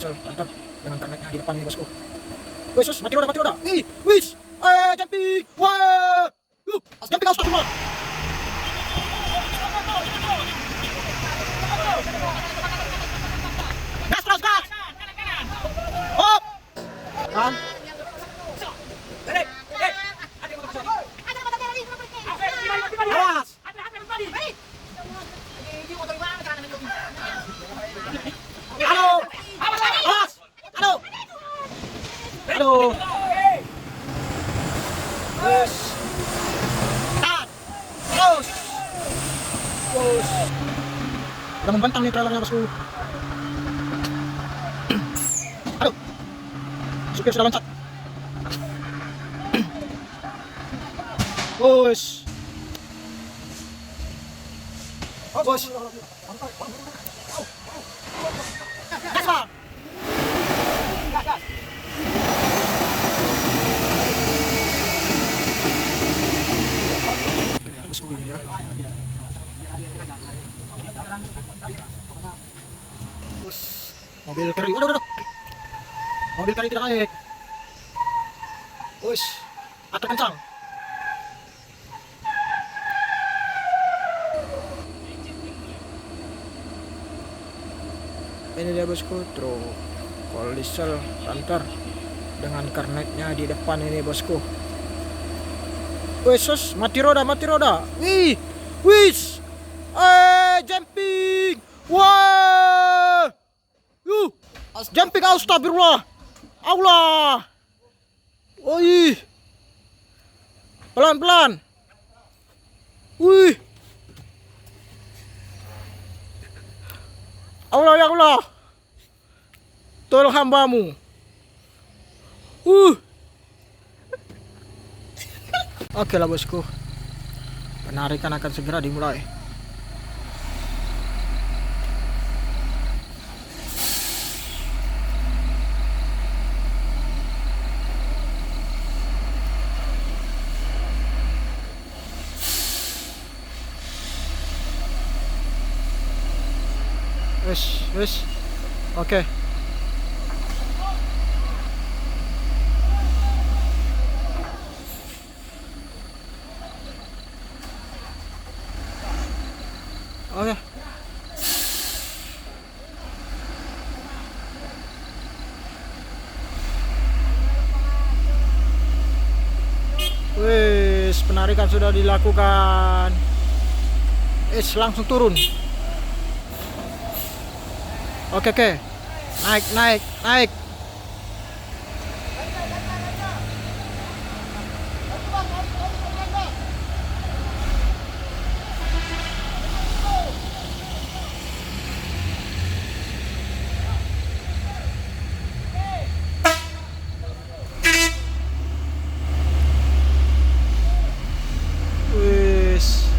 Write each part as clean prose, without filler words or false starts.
Mantap dengan karnetnya di depan nih bosku. Wih, sus, mati roda, mati roda. Ih, wis. Jumping. Wah. Jumping kau semua. Gas terus, gas. Hop. Kan? Awas. Halo. Awas. Halo. Aduh. Terus. Tahan. Terus. Terus. Udah membentang nih trailernya bosku. Aduh. Supir sudah loncat. Bos. Bos. Gas, Bang. Mobil carry, waduh. Mobil carry tidak naik. Wes, atau kencang. Ini dia bosku, truk kol diesel Panther dengan karnetnya di depan ini bosku. Wes, sus, mati roda. Wih, wis, jumping, wah, jumping, astagfirullah, Allah, wih, pelan, wih, Allah ya Allah, tolong hambamu, Oke lah bosku, penarikan akan segera dimulai. Wes, oke. Oke. Wes, penarikan sudah dilakukan. Langsung turun. Oke. Naik. Wes. Wes.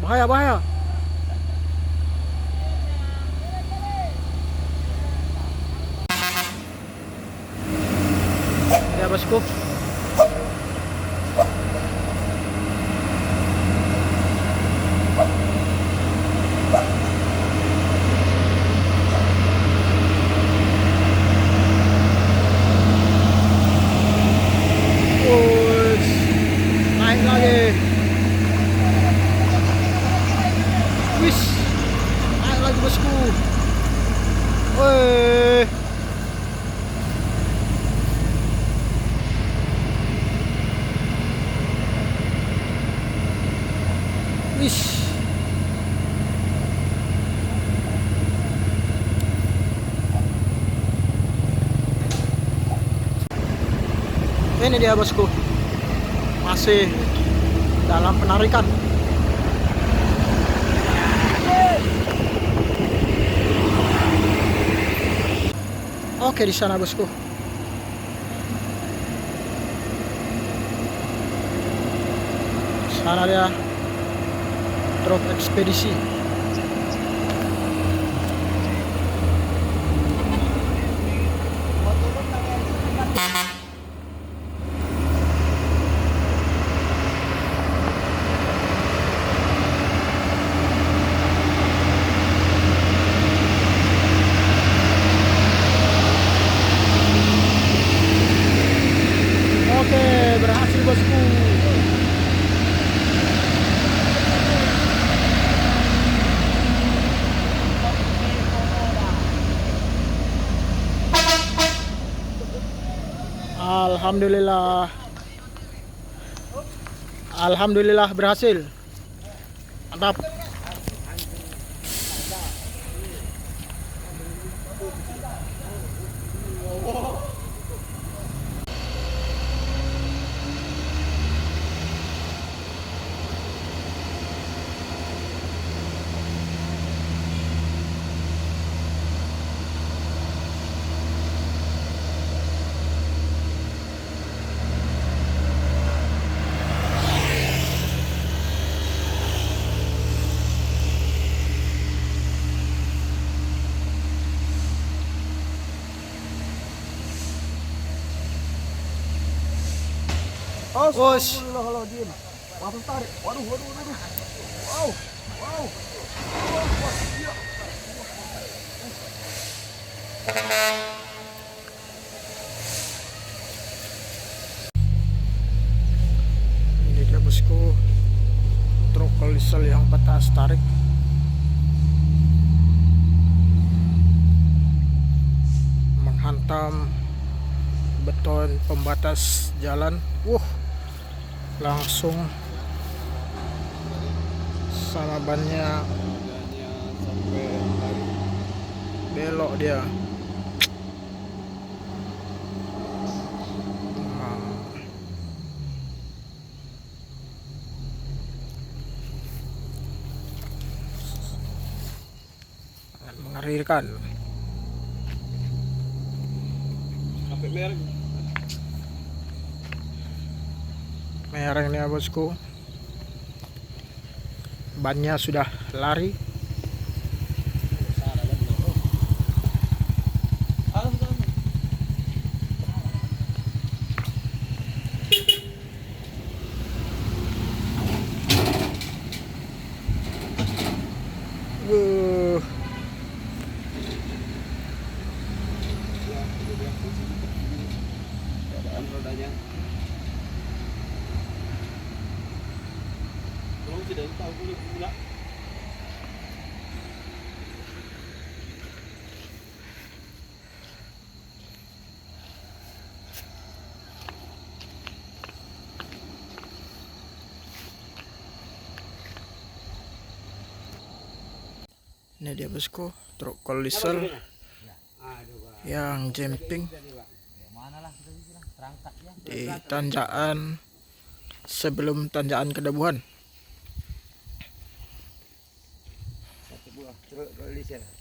Bahaya. Ya bosku. Naik lagi. Wis, naik lagi bosku. Woi. Ini dia bosku, masih dalam penarikan. Oke, di sana bosku. Sana dia truk ekspedisi. Oke, berhasil bosku. Alhamdulillah. Alhamdulillah berhasil. Mantap. Astagfirullahaladzim. Langsung tarik. Waduh. Wow. Ini dia bosku, truk diesel yang patah tarik. Menghantam beton pembatas jalan. Langsung sama bannya belok dia. Mengerikan. Merengnya bosku, bannya sudah lari. Rodanya. Tolong tidak tahu pula. Ini dia bosku, truk diesel yang jumping di tanjakan sebelum tanjakan Kedabuhan.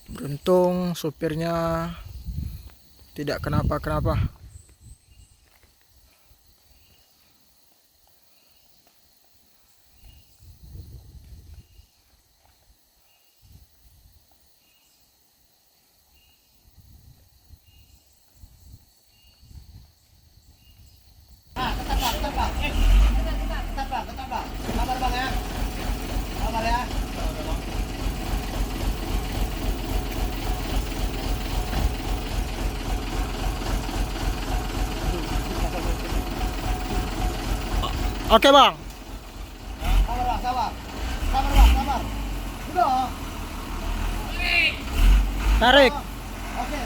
Beruntung supirnya tidak kenapa-kenapa. Oke bang. Sabar. Sabar. Udah. Tarik. Oke.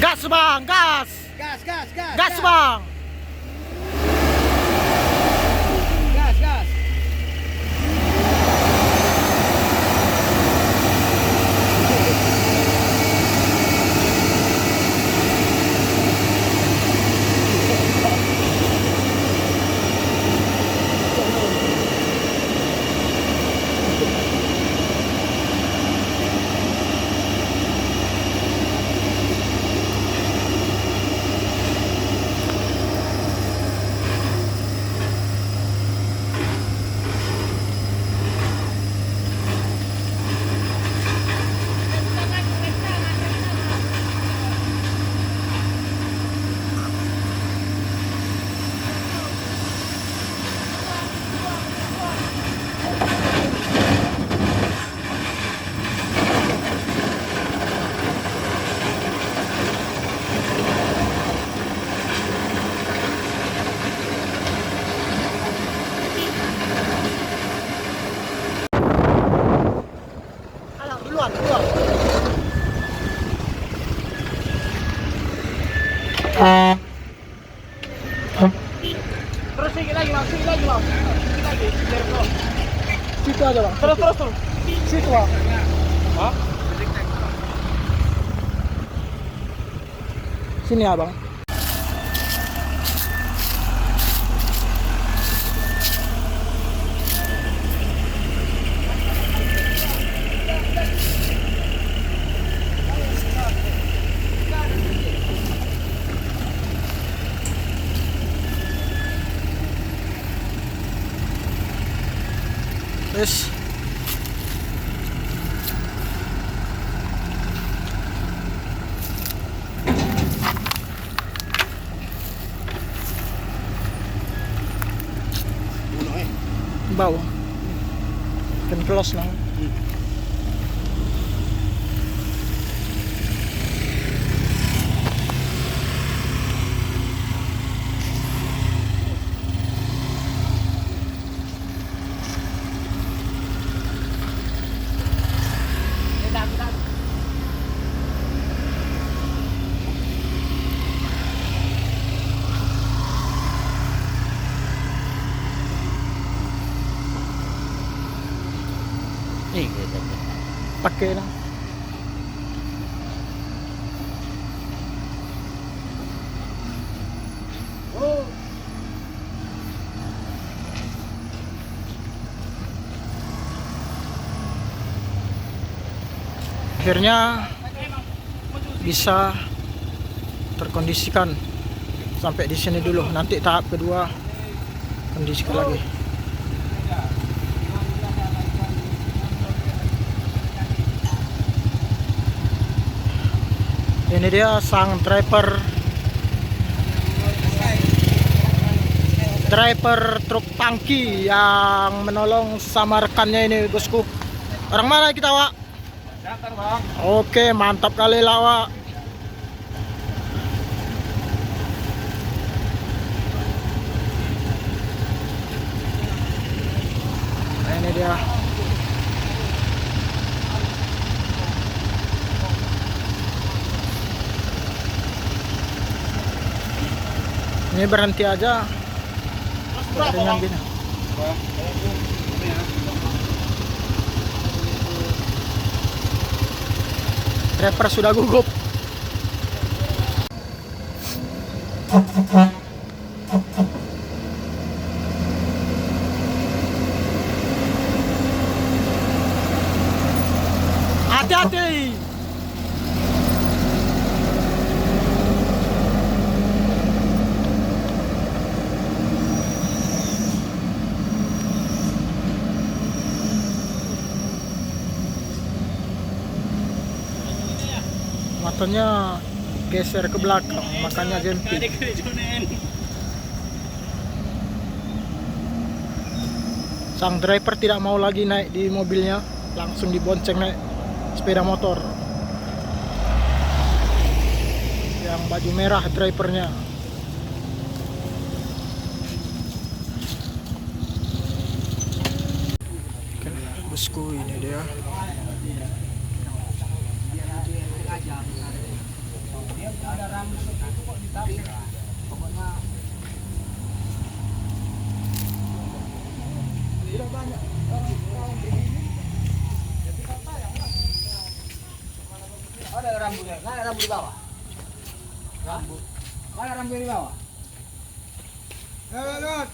Gas bang, gas. Gas bang. Gas. Terus sedikit lagi bang, sedikit lagi bang. Sedikit lagi, biar flow. Situ aja bang. Terus terus terus. Situ bang. Hah? Sini ya bang. Yes. Bawah. Kan close lang. Pakai lang. Oh. Akhirnya bisa terkondisikan. Sampai di sini dulu. Nanti tahap kedua kondisikan lagi. Ini dia sang driver truk tangki yang menolong sama rekannya ini bosku. Orang mana kita Wak? Datang bang. Oke, mantap kali lah Wak. Nah, ini dia. Ini berhenti aja. Dengan gini. Driver sudah gugup. Hati-hati. Matanya geser ke belakang, makanya jemput. Sang driver tidak mau lagi naik di mobilnya, langsung dibonceng naik sepeda motor. Yang baju merah drivernya. Oke, bosku, ini dia. Ada rambutnya, mana rambut di bawah? Rambut. Mana rambut di bawah? Lihat.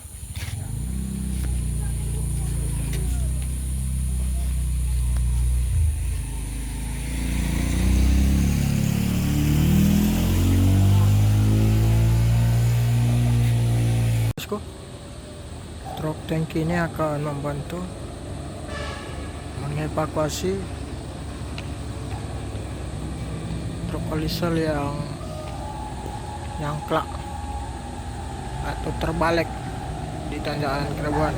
Bosku, truk tangki ini akan membantu mengevakuasi truk kolisel yang nyangklak atau terbalik di tanjakan Kerebuan.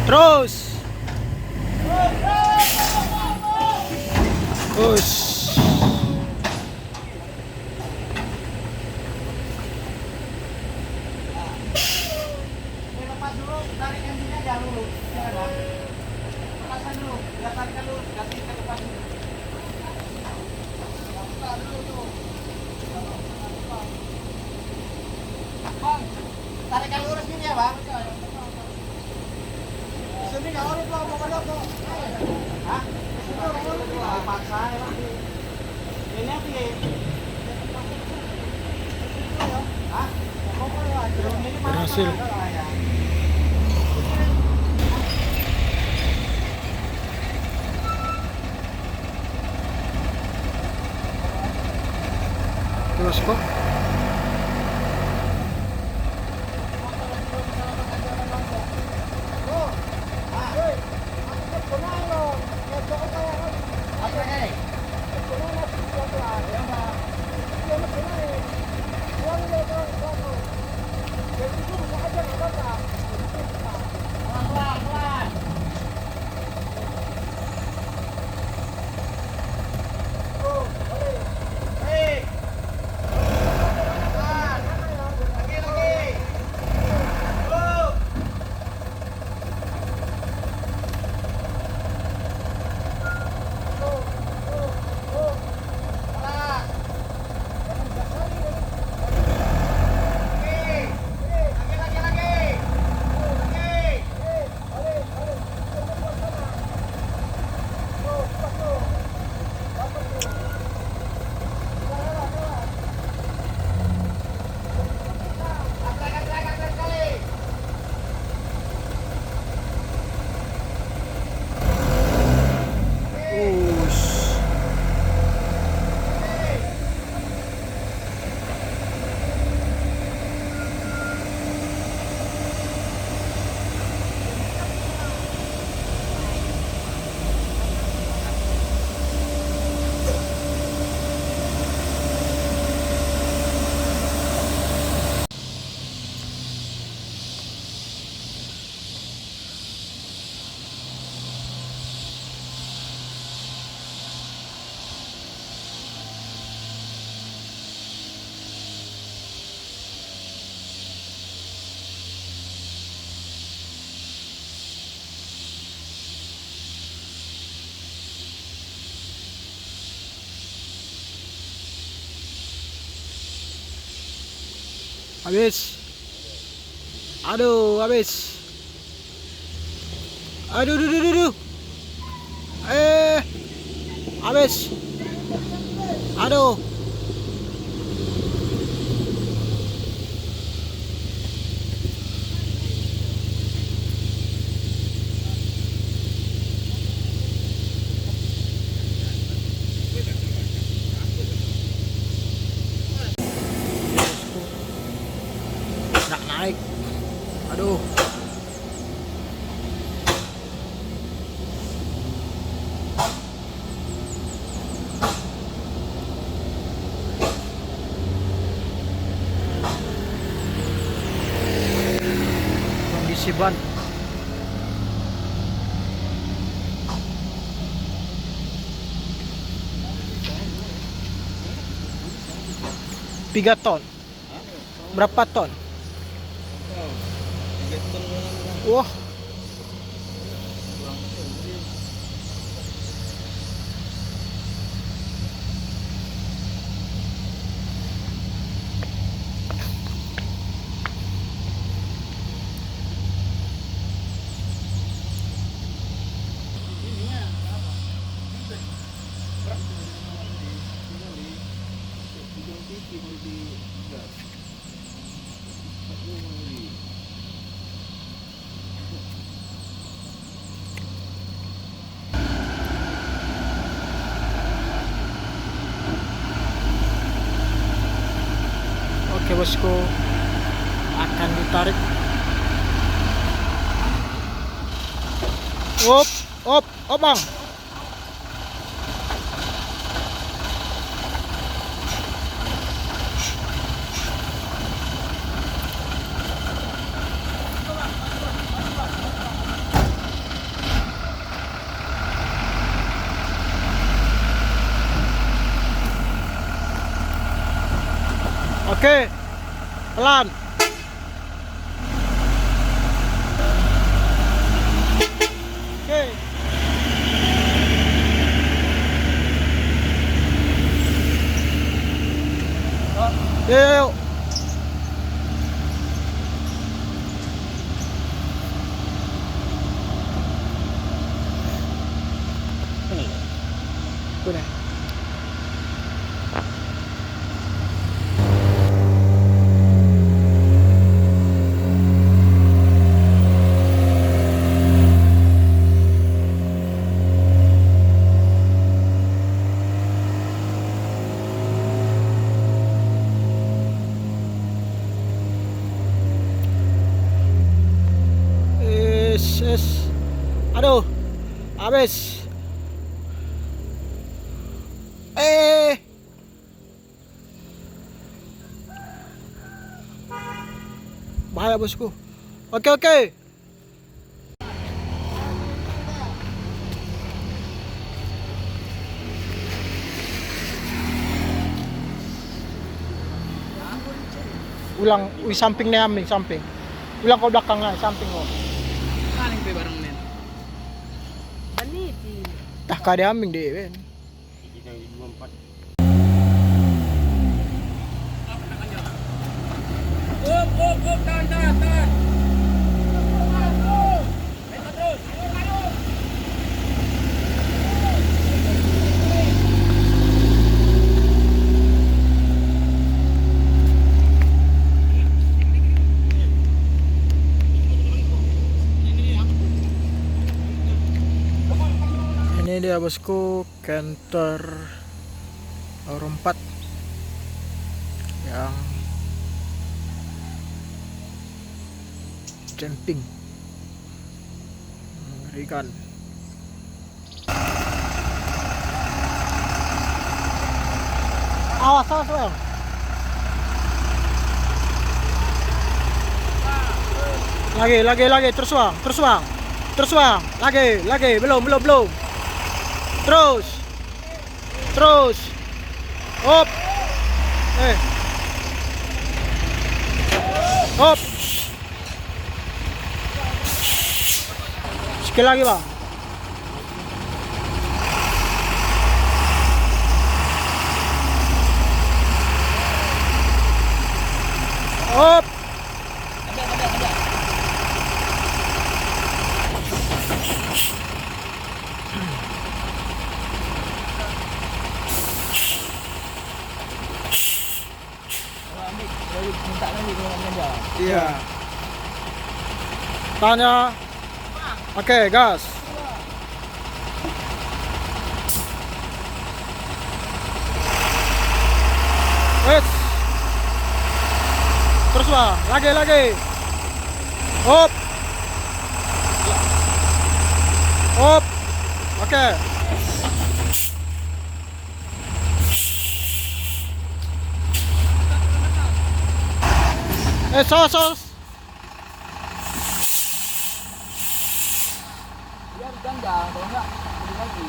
Terus. Push. Lepas dulu, tarik engine-nya jangan dulu. Ya kan? Lepasan dulu, ya tarikan dulu, ganti ke depan dulu. Buka dulu tuh. Bang, tarikan lurus gini ya, Bang. Sini nggak urut loh, mau kodok tuh. Hah? Sini nggak urut loh. Paksa ya, Bang. Ini apa ya? Hah? Berhasil. Terus kok. Habis. Aduh, habis. Aduh, aduh, aduh, aduh. Habis. Aduh. Nggak naik. Aduh. Kondisi ban. Tiga ton. Berapa ton? Wah. Oke bosku, akan ditarik. Op, bang. Oke. Pelan. Oke. Yuk. Udah. Aduh, habis. Bahaya bosku. Oke. Ulang, samping nih aming, samping. Ulang kau belakang lah, samping kau. Kaling pe barang men. Dah kada aming deh, ben. Tahan. Ini dia bosku, Canter Euro 4 yang camping, mengerikan. Awas bang. Lagi, terus bang, lagi, belum. Terus. Hop. Hop. Sekali lagi bang. Hop. Iya. Tanya. Oke, gas. Wes. Terus bang, lagi. Hop. Oke. Sos. Biar ganda, kalau enggak beli lagi.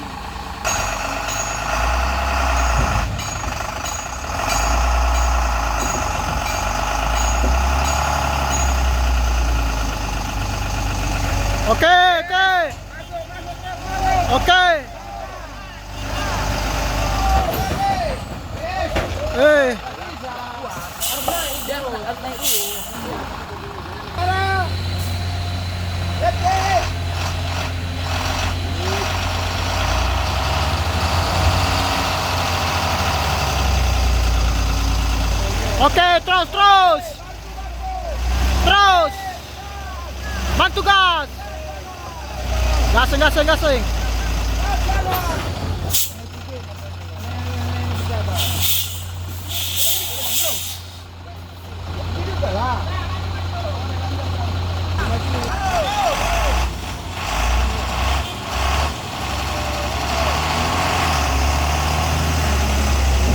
Oke. Oke, terus. Bantu gas. Gasing.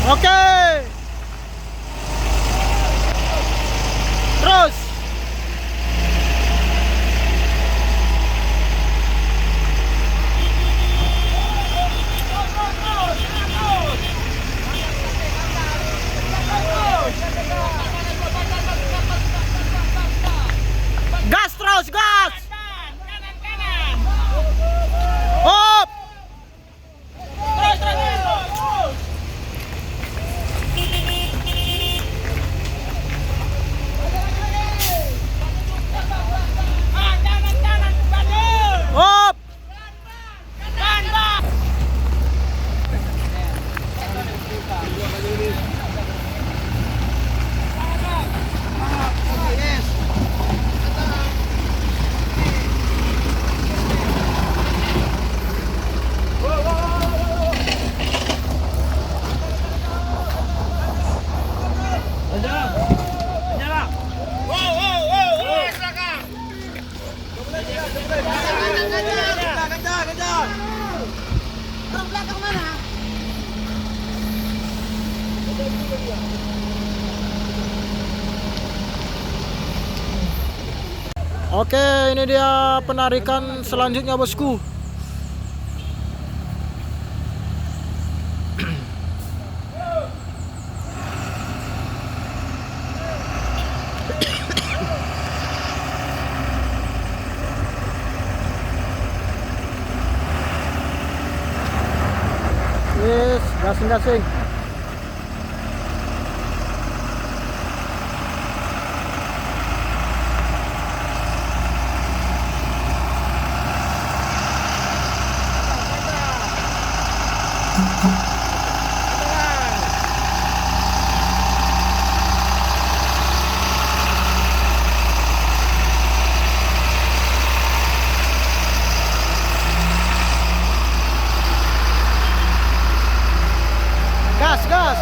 Oke. Terus. Oke, ini dia penarikan selanjutnya bosku. Yes, gasing-gasing. Gas, gas.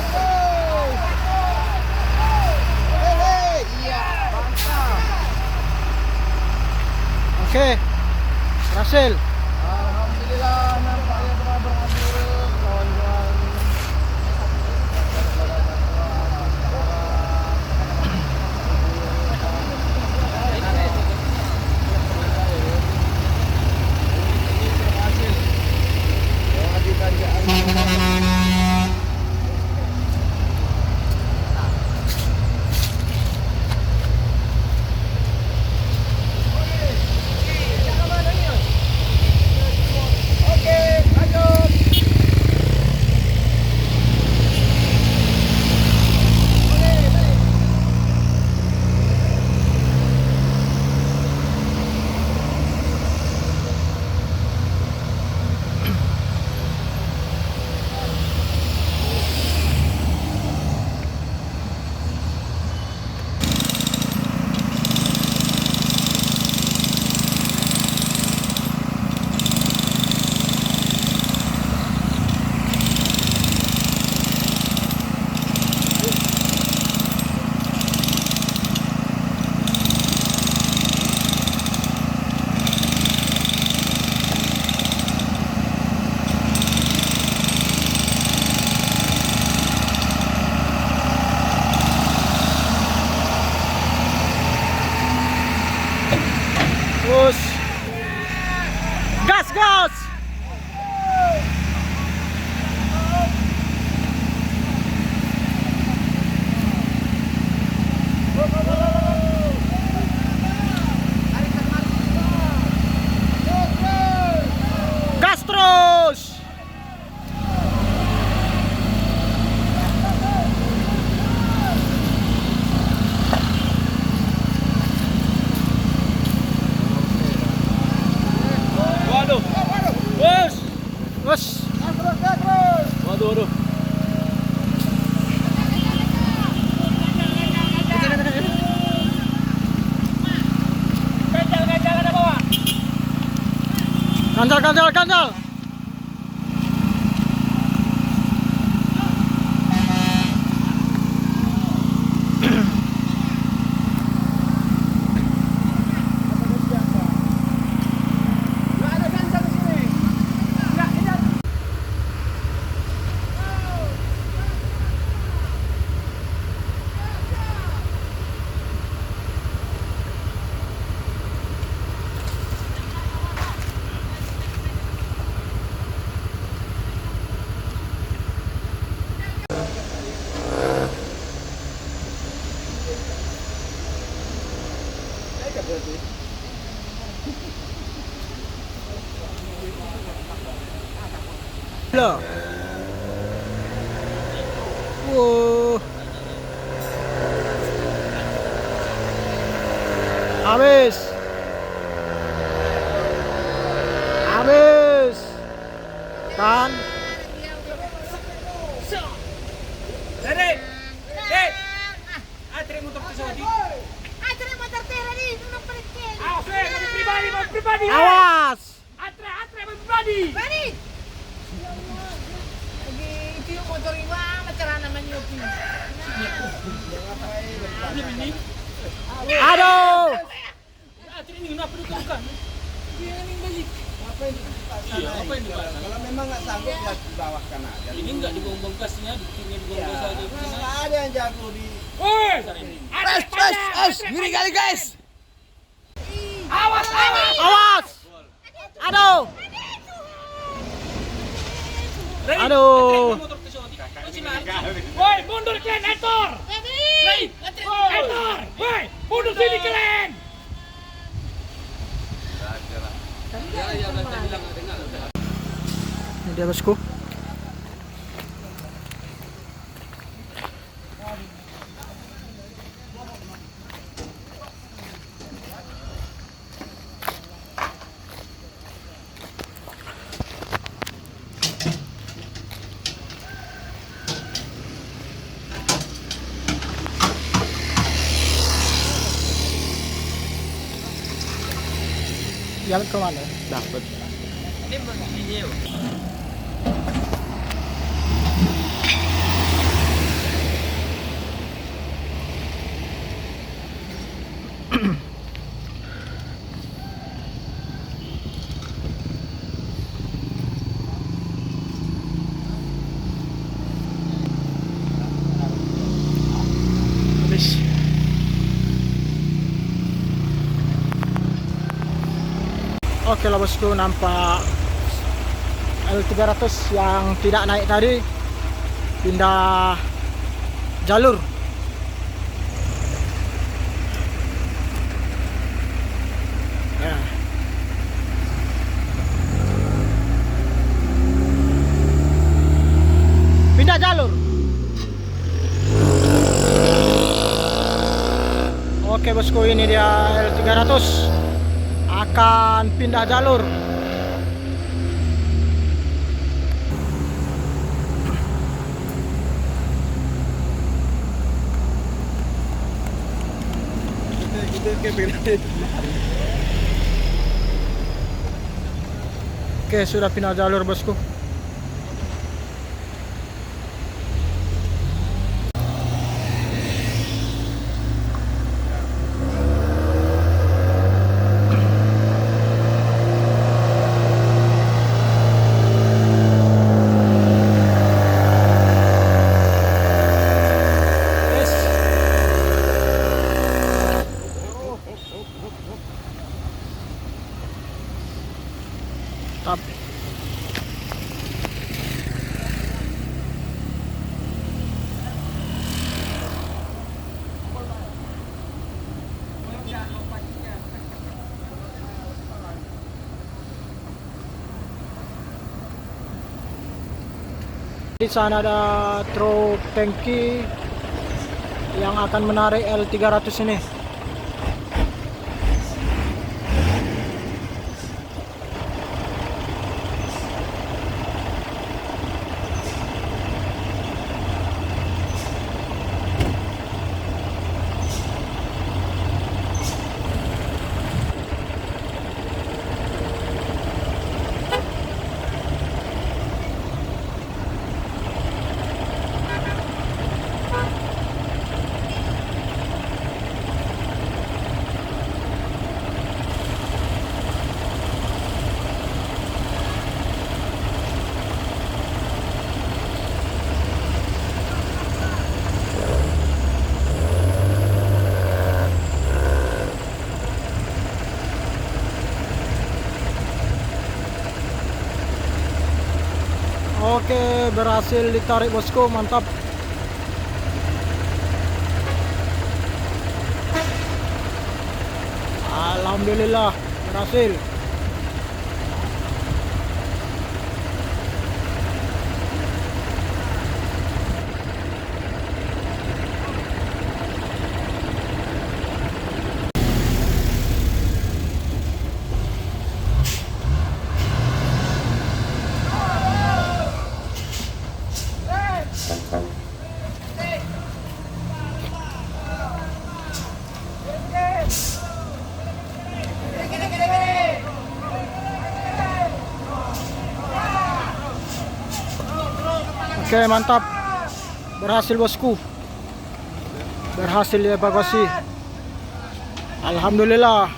Iya, mantap. Oke, berhasil. Alhamdulillah, nampaknya telah berhasil, kawan-kawan. Terus gas, gas. Gas terus. Waduh. Bos. Bos. Waduh, waduh. Ganjal ada bawah. Ganjal, ganjal, ganjal. Loh. Wow. Habis. Habis. Kan? Dede. Dek. Atri motor ke Saudi. Awas, mobil pribadi, mobil pribadi. Awas. Atre, mobil pribadi. Itu yung motor iwa, macara naman yung Ini. Aduh. Atri ini kenapa ditemukan? Dia yang balik. Ngapain dibuka sana? Iya, ngapain dibuka sana? Kalau memang nggak sanggup ya dibawahkan aja. Ini enggak dibuang-buang gasnya, buktinya dibuang-buang gas aja. Nggak ada yang jago di. Woi! Ngeri kali guys. Awas, awas! Awas! Aduh! Ray, Aduh. motor ke Sodi. Woi, mundur kalian, Etor! Ray, Etor! Woi, mundur sini kalian! Ini dia bosku. Jalan ke mana? Dapat. Ini video. Habis. Oke lah bosku, nampak L300 yang tidak naik tadi pindah jalur. Ya. Pindah jalur. Oke bosku, ini dia L300 akan pindah jalur. Oke, sudah pindah jalur bosku. Tap. Di sana ada truk tangki yang akan menarik L300 ini. Oke, berhasil ditarik bosku, mantap. Alhamdulillah berhasil. Oke, mantap. Berhasil bosku. Berhasil dievakuasi. Alhamdulillah.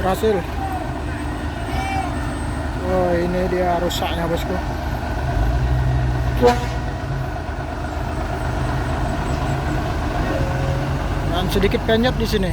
berhasil. Oh, ini dia rusaknya bosku. Dan sedikit penyet di sini.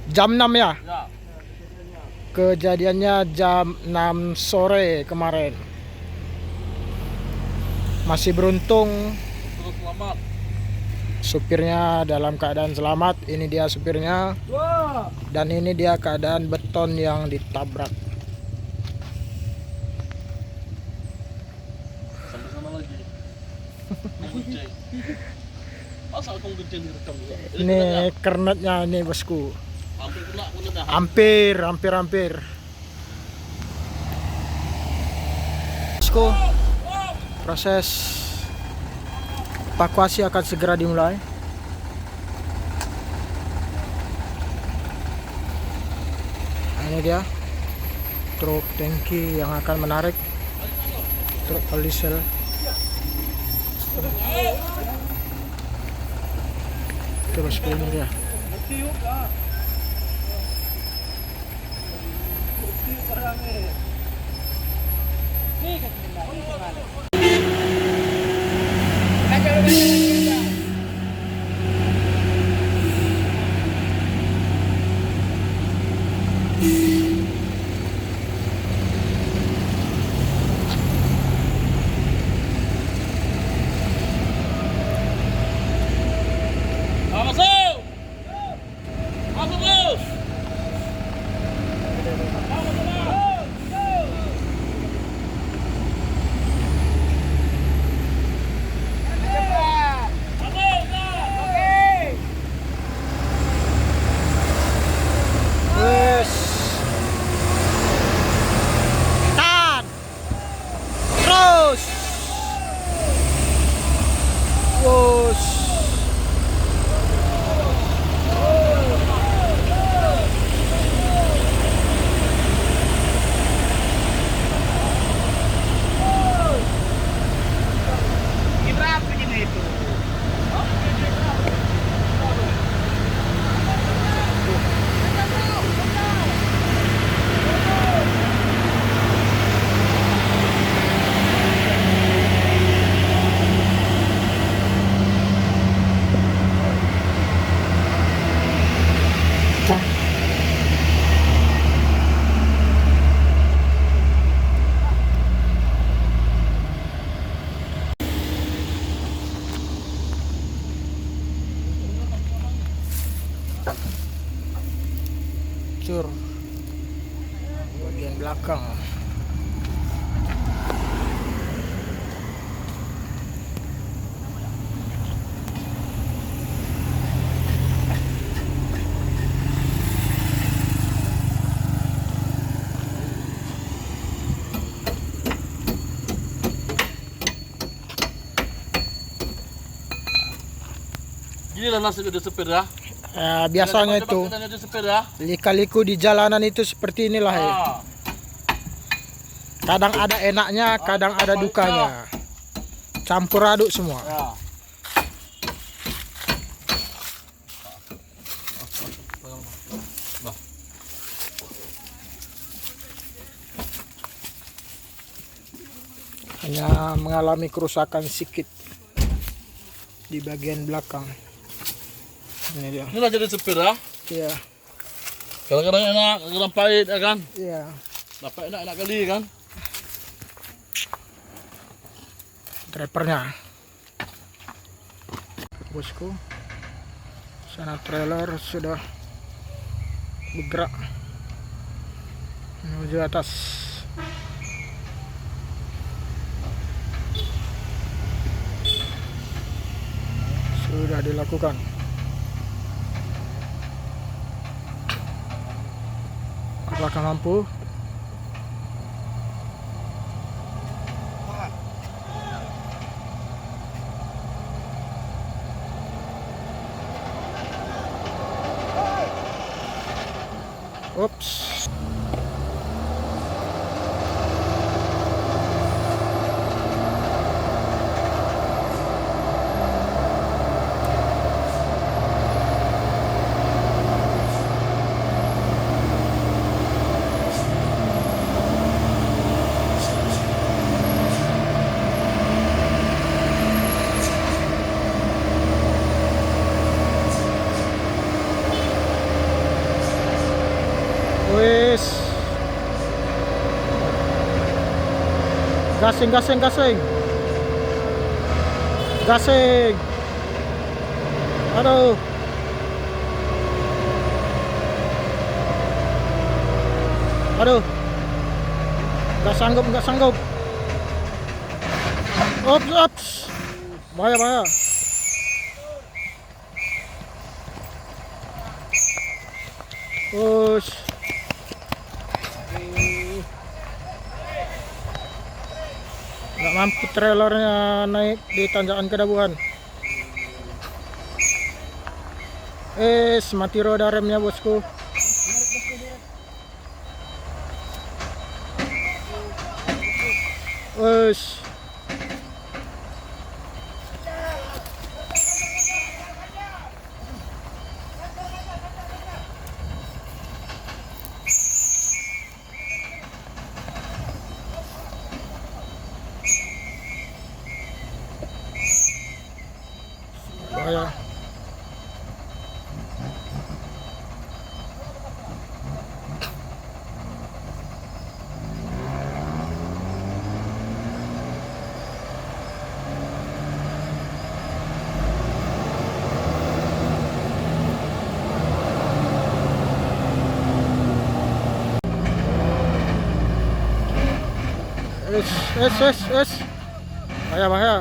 Jam 6 ya? Ya. Kejadiannya jam 6 sore kemarin. Masih beruntung Terus selamat. supirnya dalam keadaan selamat. Ini dia supirnya. Dan ini dia keadaan beton yang ditabrak. Sampai sana lagi. Menguncai. Masa aku menguncai direkam juga? Ini kernetnya ini bosku. Hampir kena aku dah. Hampir. Bosku, proses evakuasi akan segera dimulai. Nah, ini dia truk tangki yang akan menarik truk diesel. Terus ini dia. Masuk! Masuk terus! Wes. Tahan. Terus. Wus. Ibra begini itu. Hancur bagian belakang. Gini lah nasib ada sepeda. Biasanya itu Ada sepeda. lika-liku di jalanan itu seperti inilah ya. Ah. Kadang ada enaknya, kadang ada dukanya. Campur aduk semua. Ya. Hanya mengalami kerusakan sedikit di bagian belakang. Ini dia. Inilah jadi sepeda. Iya, Kadang-kadang enak, kadang pahit ya kan. iya. Dapat enak kali kan. Drivernya. Bosku. Sana trailer sudah bergerak menuju atas. sudah dilakukan. Apakah mampu? Ups. Wis. Gasing, gasing, gasing. Gasing. Aduh. Aduh. Gak sanggup, gak sanggup. Ups, ups. Bahaya, bahaya. Push. Nggak mampu trailernya naik di tanjakan Kedabuhan. Mati roda remnya bosku. Wes. Bahaya. Es. Bahaya, bahaya.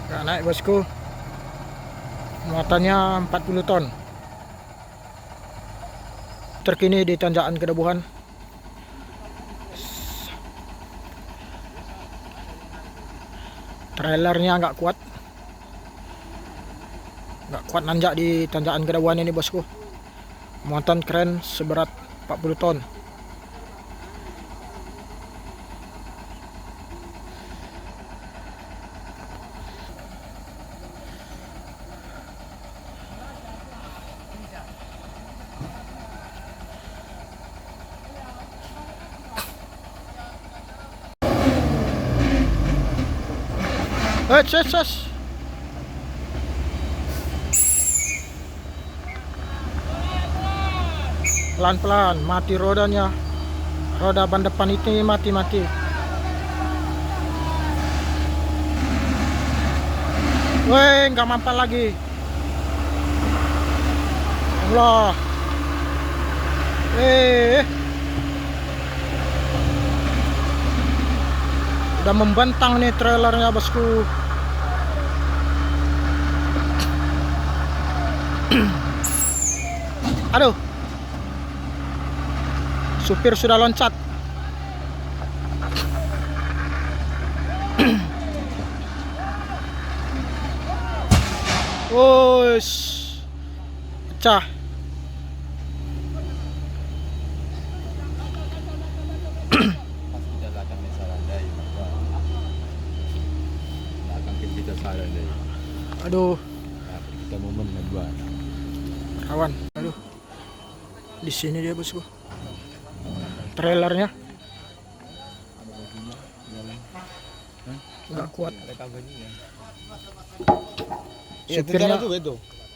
Gak naik bosku. Muatannya 40 ton. Terkini di tanjakan Kedabuhan. Trailernya nggak kuat. Nggak kuat nanjak di tanjakan Kedabuhan ini bosku. Muatan keren seberat 40 ton. Ces. Pelan-pelan, mati rodanya. Roda ban depan itu mati. Weh, nggak mampan lagi. Allah. Udah membentang nih trailernya bosku. Aduh. Supir sudah loncat. Wush. Pecah. Aduh. Kita momen buat Kawan. Aduh. Di sini dia bosku. Trailernya nggak kuat.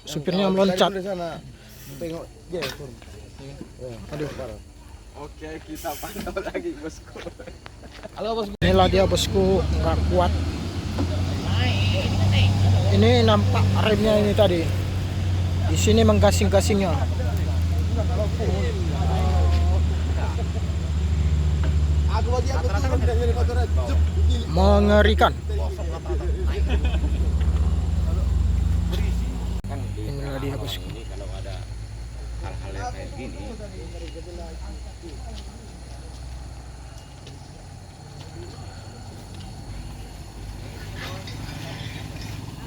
Supirnya meloncat. Tengok dia turun. Aduh parah. Oke, kita pantau lagi bosku. Halo bos. Inilah dia bosku, nggak kuat. Ini nampak remnya ini tadi. Di sini menggasing-gasingnya. Mengerikan. Inilah dia bosku. Ini kalau ada hal-hal yang kayak gini,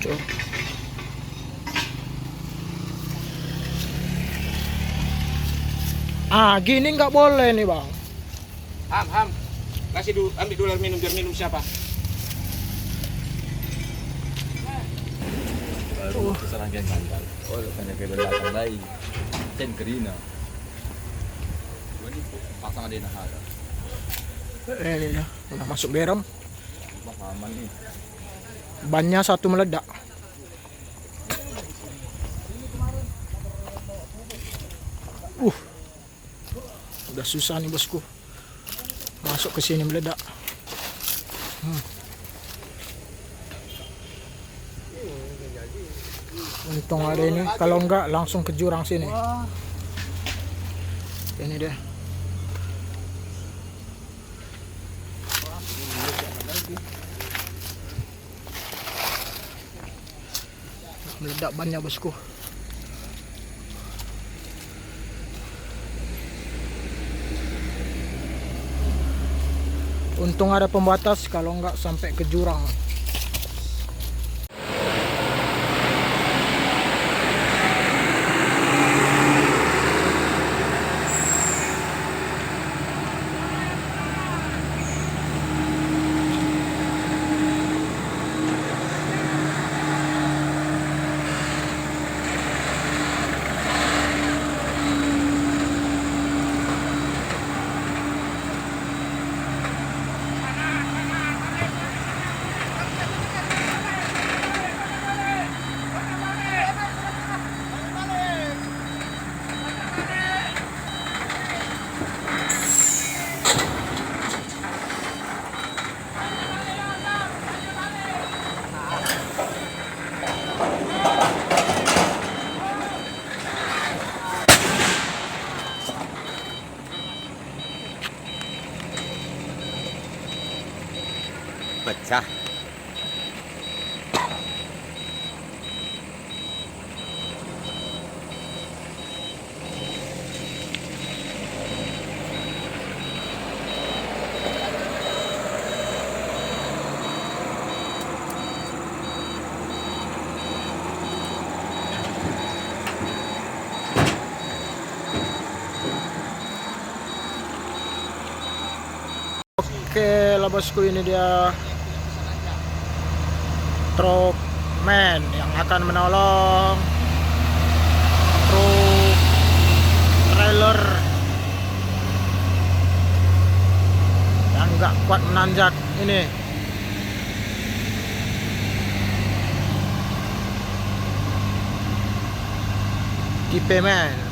Cuk. Gini nggak boleh nih bang. Ham. Kasih dulu, ambil dulu air minum, biar minum siapa? baru serangkaian kandang. Oh, hanya kayak belakang bayi. Sen kerina. Ini pasang ada nahara. Ini dia, udah masuk berem. Aman nih. Bannya satu meledak. Udah susah nih bosku. Masuk ke sini meledak. Untung ada ini, kalau enggak langsung ke jurang sini. Ini dia. Meledak bannya bosku. Untung ada pembatas, kalau enggak sampai ke jurang. Pecah. Oke lah bosku, ini dia truk man yang akan menolong truk trailer yang nggak kuat menanjak ini. Tipe man.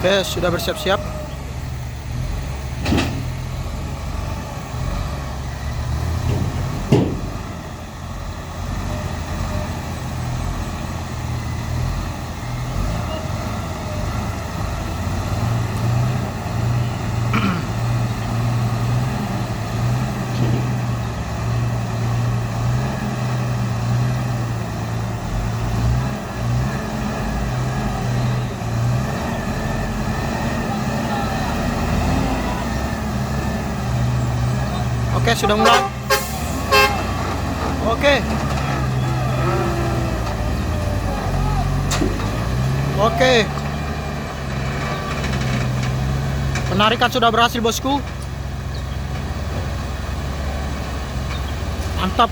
Oke, sudah bersiap-siap. Oke, sudah mulai. Oke. Oke. Penarikan sudah berhasil, bosku. Mantap.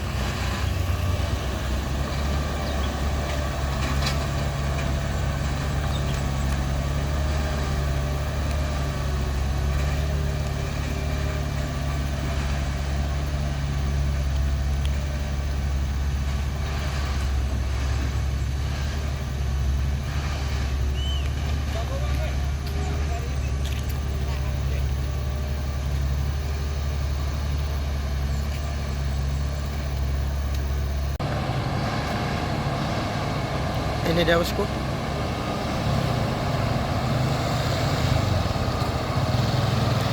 Ini dia, bosku.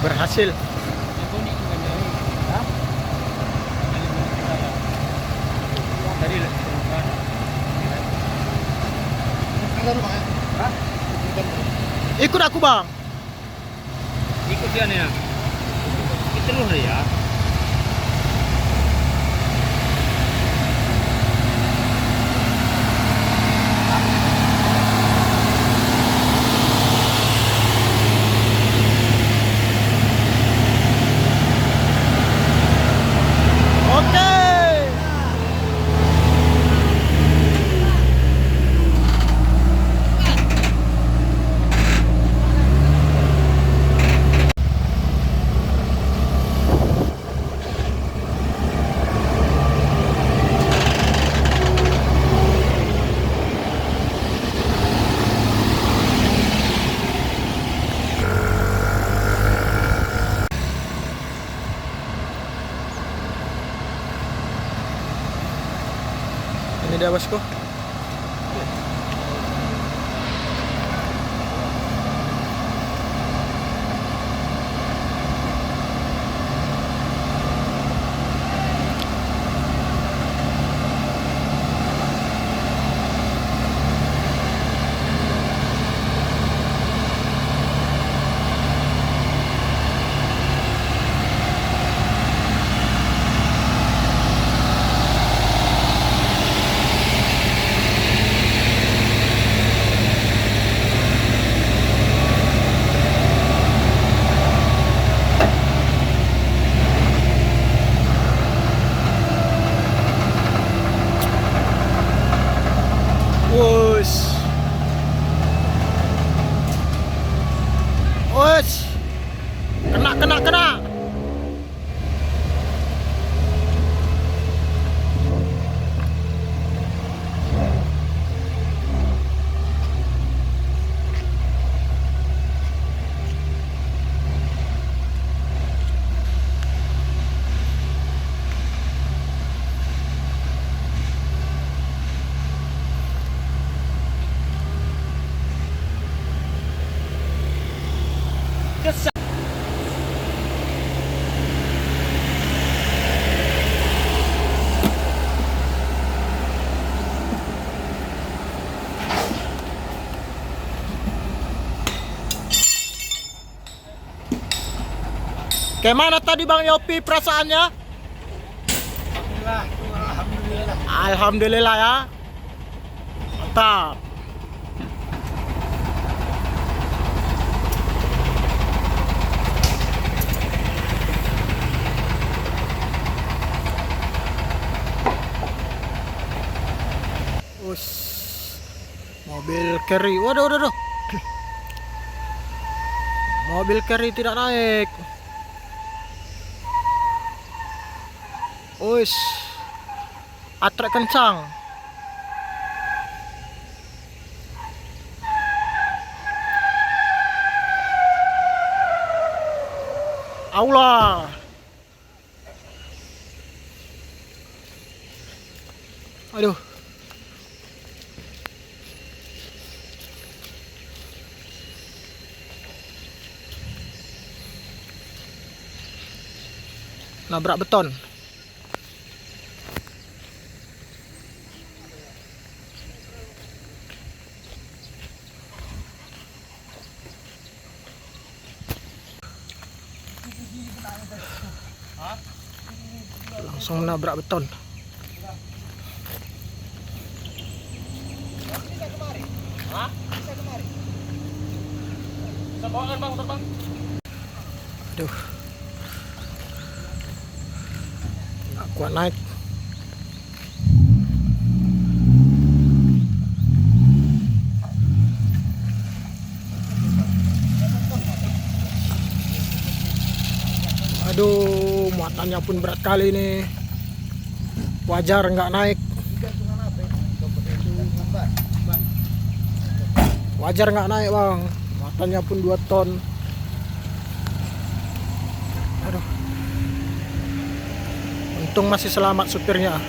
Berhasil. Ikut aku, Bang. Ikut dia nih ya. Itu loh ya. Oke. Ini dia, bosku. Wush. Wush. Kena. Kayak mana tadi, Bang Yopi, perasaannya? Alhamdulillah ya. Mantap. Mobil carry. Waduh. Mobil carry tidak naik. Ush. Atrek kencang. Allah. Aduh. Nabrak beton. Langsung menabrak beton. Aduh. Nggak kuat naik. Aduh, muatannya pun berat kali ini. Wajar nggak naik. Wajar nggak naik bang. Muatannya pun 2 ton. Aduh. Untung masih selamat supirnya.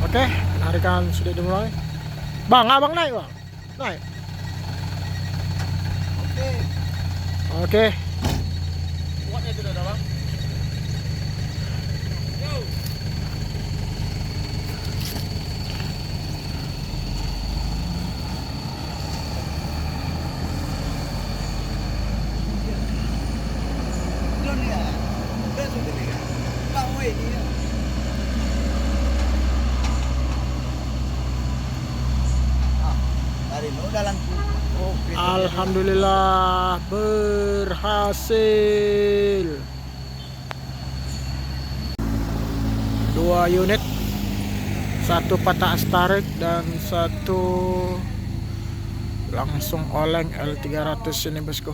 Oke, penarikan sudah dimulai. Bang, abang naik bang. Naik. Oke. Kuatnya itu udah bang. Alhamdulillah berhasil. 2 unit, 1 patah astarik dan 1 langsung oleng L300 ini bosku.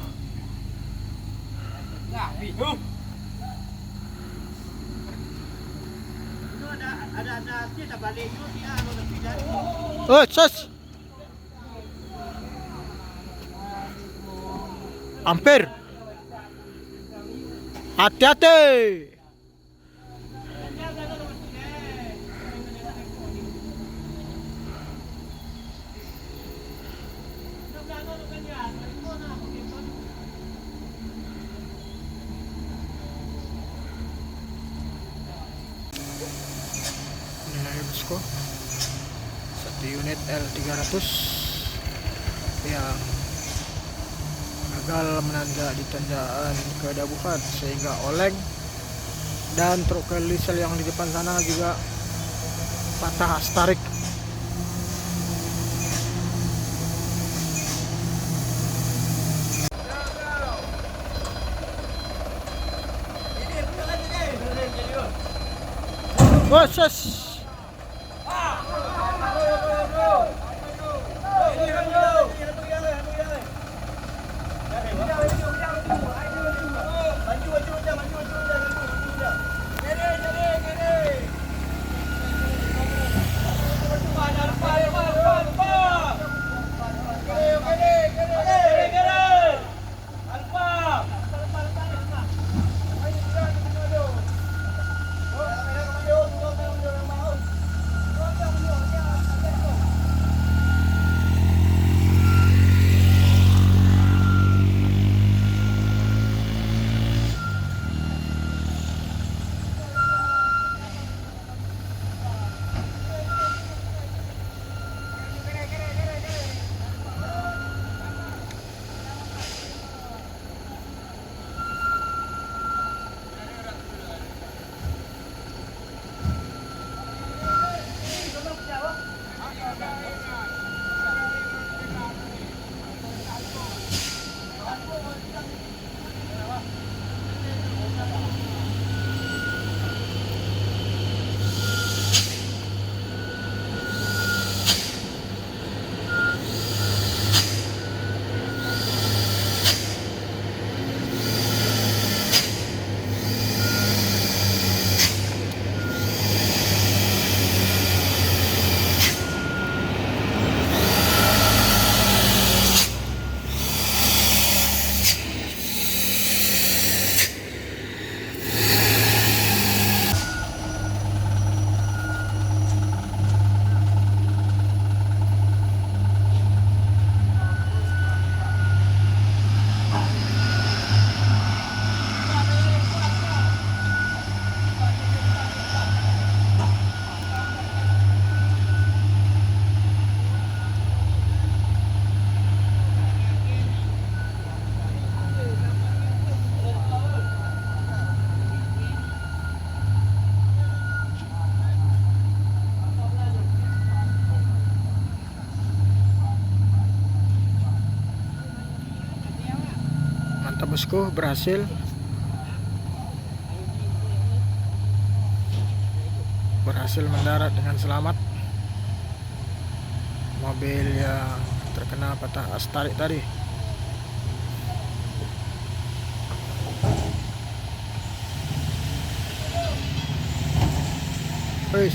Oh, sus. Hampir. Hati-hati. Ini ya bosku, 1 unit L300 yang gagal menanjak di tanjakan kedabuhan sehingga oleng, dan truk diesel yang di depan sana juga patah astarik. Bos. bosku, berhasil. Berhasil mendarat dengan selamat. Mobil yang terkena patah as tarik tadi. Wih.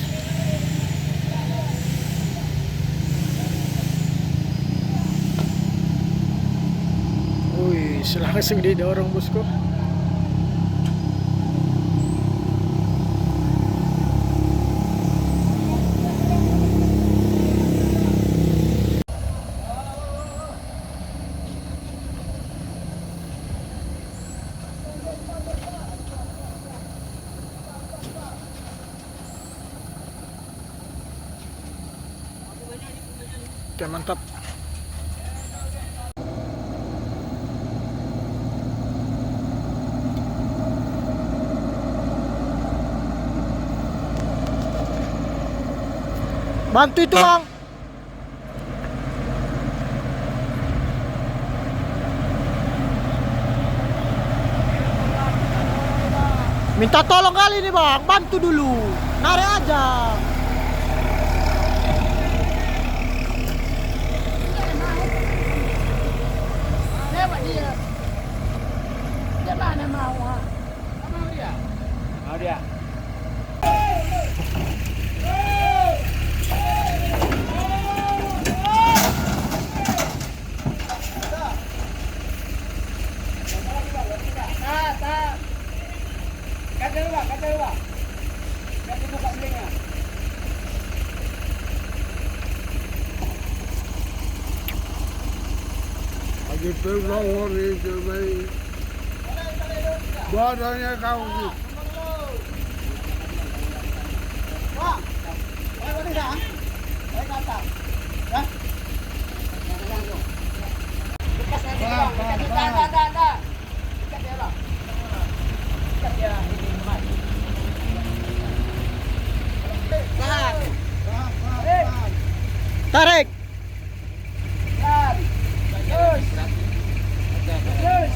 Wih, langsung didorong bosku. Oke, mantap. Bantu itu, Bang. Minta tolong kali nih, Bang. Bantu dulu. Narik aja. Mau dia. Kata dulu, kata dulu. Kata buka belingnya. Lagi terlawar itu baik. Badannya kau sih. Wah. Boleh dah. Boleh kata. Ya. Bekas nanti bang. Dah. Dekat dia bang. Dekat dia ini mat. Tahan. Tarik. Tahan. Terus. Terus.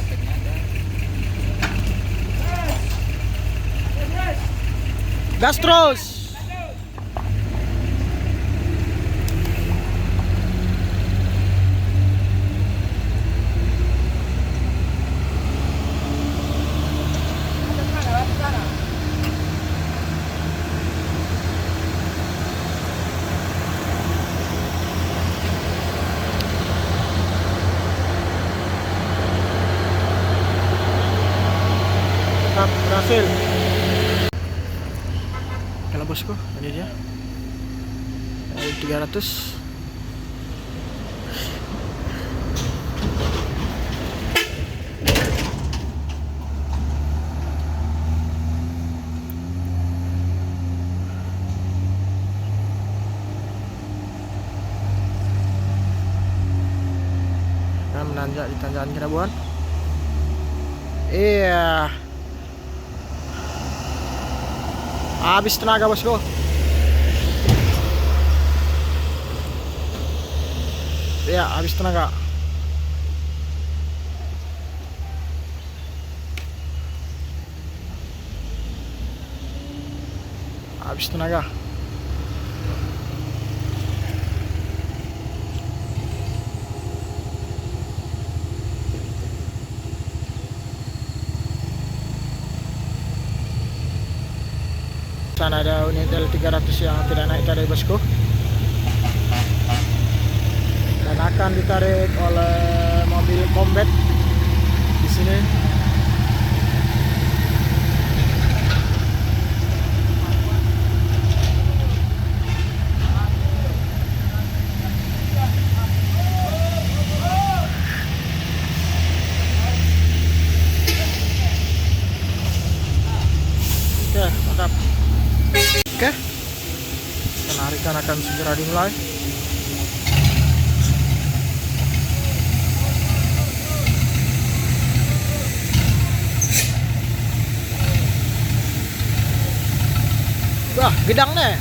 Gas terus. Berhasil. Kalau bosku, ini dia 300. Nah, menanjak di tanjakan Kinabuan. Iya. Habis tenaga bosku. Ya, habis tenaga. Habis tenaga. Sana ada unit L300 yang tidak naik tadi bosku, dan akan ditarik oleh mobil combat di sini. Oke, mantap. Oke, penarikan akan segera dimulai. Wah, gedang nih.